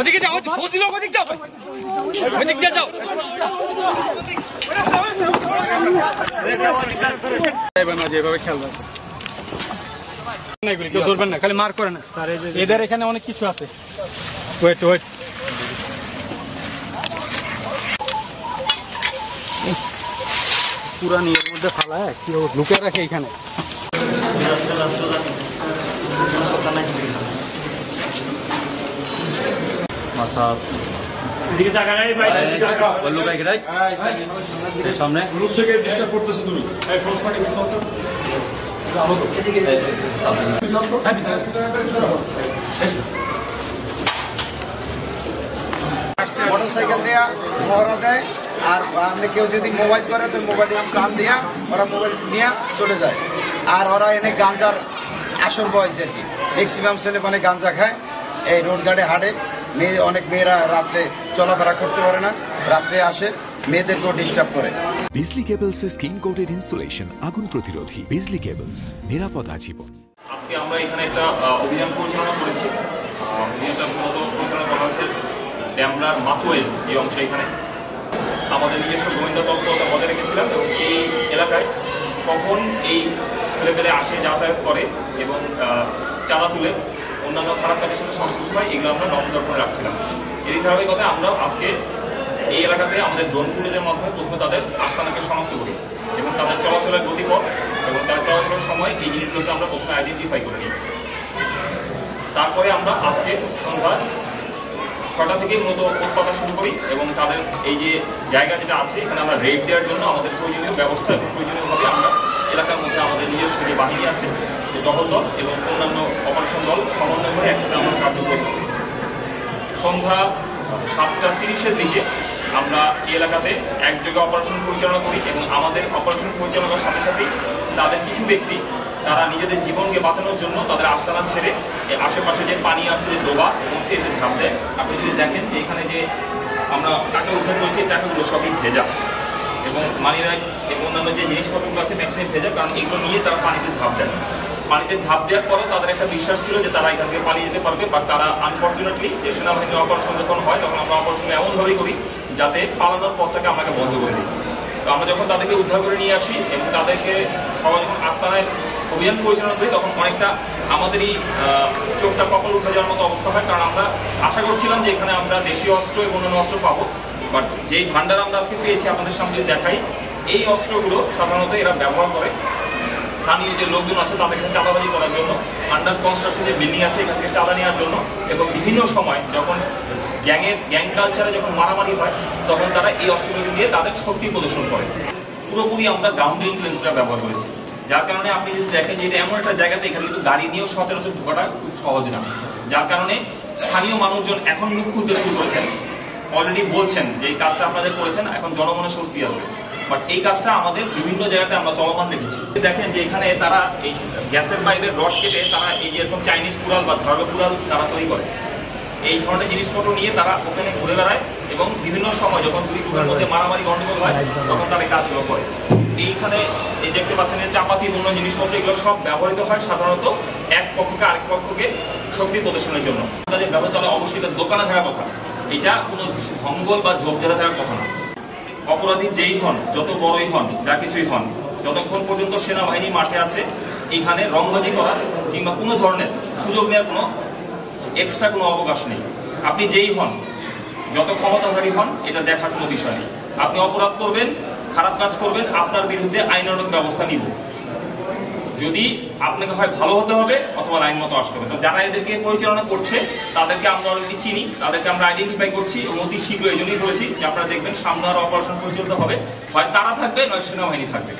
ওদিকে যাও, ওদিক যাও, ওদিক দিয়ে যাও। যেভাবে খেলবে কেউ ধরবেন না, খালি মার করে না। এদের এখানে অনেক কিছু আছে। ওয়েট ওয়েট, পুরা নিয়ের মধ্যে ফালায় কেউ লুকে রাখে এখানে। সামনে গ্রুপ থেকে ডিস্টার্ব করতেছো তুমি। মোটরসাইকেল দেয়া মহড়া দেয়, আর আপনি কেউ যদি মোবাইল করে তো মোবাইল প্রাণ দিয়া ওরা মোবাইল নিয়ে চলে যায়। আর ওরা এনে গাঞ্জার আসর বয়সে আর কি ম্যাক্সিমাম ছেলে মানে গাঞ্জা খায়, এই রোড গার্ডে হাঁটে। অনেক মেয়েরা রাত্রে চলাফেরা করতে পারে না, রাত্রে আসে, মেয়েদেরকেও ডিস্টার্ব করে। বিজলি কেবলস এর স্কিন কোটেড ইনসুলেশন আগুন প্রতিরোধী। বিজলি কেবলস, নিরাপদ আজীবন। আজকে আমরা এখানে একটা অভিযান পরিচালনা করেছি। অভিযানটা মূলত পরিচালনা করা হয়েছে ড্যামরার মাতুয়েল এই অংশে। এখানে আমাদের নিজস্ব গোয়েন্দা তৎপরতা বজায় রেখেছিলাম এবং এই এলাকায় কখন এই ছেলেপেলে আসে, যাতায়াত করে এবং চাঁদা তুলে অন্যান্য খারাপ কাজের সাথে সংশ্লিষ্ট হয়, এগুলো আমরা নজরদারি রাখছিলাম। এই ধারাবাহিকতায় আমরা আজকে এই এলাকাতে আমাদের ড্রোন ফুটেজের মাধ্যমে প্রথমে তাদের আস্তানাকে শনাক্ত করি এবং তাদের চলাচলের গতিপথ এবং তার চলাচলের সময় এই জিনিসগুলোকে আমরা প্রথমে আইডেন্টিফাই করে নিই। তারপরে আমরা আজকে সন্ধ্যা 6টা থেকে মূলত উৎপাদন শুরু করি এবং তাদের এই যে জায়গা যেটা আছে এখানে আমরা রেড দেওয়ার জন্য আমাদের প্রয়োজনীয় ব্যবস্থা এবং প্রয়োজনীয়ভাবে আমরা এলাকার মধ্যে আমাদের নিজস্ব যে বাহিনী আছে, যে টহল দল এবং অন্যান্য অপারেশন দল সমন্বয় করে একসাথে আমরা কার্যকরী করি। সন্ধ্যা 7:30-এর দিকে আমরা এই এলাকাতে একযোগে অপারেশন পরিচালনা করি এবং আমাদের অপারেশন পরিচালনার সাথে সাথেই তাদের কিছু ব্যক্তি তারা নিজেদের জীবনকে বাঁচানোর জন্য তাদের আস্তানা ছেড়ে আশেপাশে যে পানি আছে, যে ডোবা এবং এতে ঝাঁপ দেয়। আপনি যদি দেখেন যে এখানে যে আমরা টাকা উদ্ধার করেছি, এই টাকাগুলো সবই ভেজা এবং মানিব্যাগ এবং অন্যান্য যে জিনিসপত্রগুলো আছে ম্যাক্সিমাম ভেজা, কারণ এগুলো নিয়ে তারা পানিতে ঝাঁপ দেয়। পানিতে ঝাঁপ দেওয়ার পরও তাদের একটা বিশ্বাস ছিল যে তারা এখান থেকে পালিয়ে যেতে পারবে, বা তারা আনফর্চুনেটলি যে সেনাবাহিনীর অপারেশন যখন হয় তখন আমরা অপারেশন এমনভাবেই করি যাতে পালানোর পথটাকে আমাকে বন্ধ করে দিই। তো আমরা যখন তাদেরকে উদ্ধার করে নিয়ে আসি এবং তাদেরকে সবাই যখন আস্তানায় অভিযান পরিচালনা করি তখন অনেকটা আমাদেরই চোখটা কপাল উঠে যাওয়ার মতো অবস্থা হয়, কারণ আমরা আশা করছিলাম যে এখানে আমরা দেশীয় অস্ত্র এবং অন্যান্য অস্ত্র পাবো। বাট যেই ভান্ডার আমরা আজকে পেয়েছি আপনাদের সামনে দেখাই, এই অস্ত্রগুলো সাধারণত এরা ব্যবহার করে স্থানীয় যে লোকজন আছে তাদেরকে চাঁদাবাজি করার জন্য, আন্ডার কনস্ট্রাকশন যে বিল্ডিং আছে এখান থেকে চাঁদা নেওয়ার জন্য, এবং বিভিন্ন সময় যখন গ্যাং কালচারে যখন মারামারি হয় তখন তারা এই অস্ত্রগুলো দিয়ে তাদের শক্তি প্রদর্শন করে। পুরোপুরি আমরা গ্রাউন্ড ইনফ্লুয়েন্সটা ব্যবহার করেছি, যার কারণে আপনি যদি দেখেন যে এটা এমন একটা জায়গাতে এখানে কিন্তু গাড়ি নিয়েও সচরাচর ঢোকাটা খুব সহজ না, যার কারণে স্থানীয় মানুষজন এখন মুখ খুলতে শুরু করেছেন, অলরেডি বলছেন যে এই কাজটা আপনাদের করেছেন, এখন জনমনে স্বস্তি আসবে। বাট এই কাজটা আমাদের বিভিন্ন জায়গাতে আমরা চলমান রেখেছি। দেখেন যে এখানে তারা এই গ্যাসের পাইপের রড কেটে তারা এই যে এরকম চাইনিজ কুড়াল বা ধারালো কুড়াল তারা তৈরি করে, এই ধরনের জিনিসপত্র নিয়ে তারা ওখানে ঘুরে বেড়ায় এবং বিভিন্ন সময় যখন দুই গ্রুপের মধ্যে মারামারি গন্ডগোল হয় তখন তারা এই কাজগুলো করে। এইখানে এই দেখতে পাচ্ছেন যে চাপাতি অন্য জিনিসপত্র এগুলো সব ব্যবহৃত হয় সাধারণত এক পক্ষকে আরেক পক্ষকে শক্তি প্রদর্শনের জন্য। তাদের ব্যবস্থা অবশ্যই দোকানে থাকার কথা, এটা কোনো ভঙ্গল বা ঝোপঝাড়া থাকার কথা না। অপরাধী যেই হন, যত বড়ই হন, যা কিছুই হন, যতক্ষণ পর্যন্ত সেনাবাহিনী মাঠে আছে এখানে রংবাজি করা কিংবা কোনো ধরনের সুযোগ নেওয়ার কোনো এক্সট্রা কোনো অবকাশ নেই। আপনি যেই হন, যত ক্ষমতাধারী হন, এটা দেখার কোনো বিষয় নেই। আপনি অপরাধ করবেন, খারাপ কাজ করবেন, আপনার বিরুদ্ধে আইনানুগ ব্যবস্থা নিব। যদি আপনাকে হয় ভালো হতে হবে অথবা লাইন মতো আসতে হবে। তো যারা এদেরকে পরিচালনা করছে তাদেরকে আমরা অলরেডি চিনি, তাদেরকে আমরা আইডেন্টিফাই করছি এবং অতি শীঘ্র এই জন্যই করেছি যে আপনারা দেখবেন সামনে আরো অপারেশন পরিচালিত হবে, হয় তারা থাকবে নয় সেনাবাহিনী থাকবে।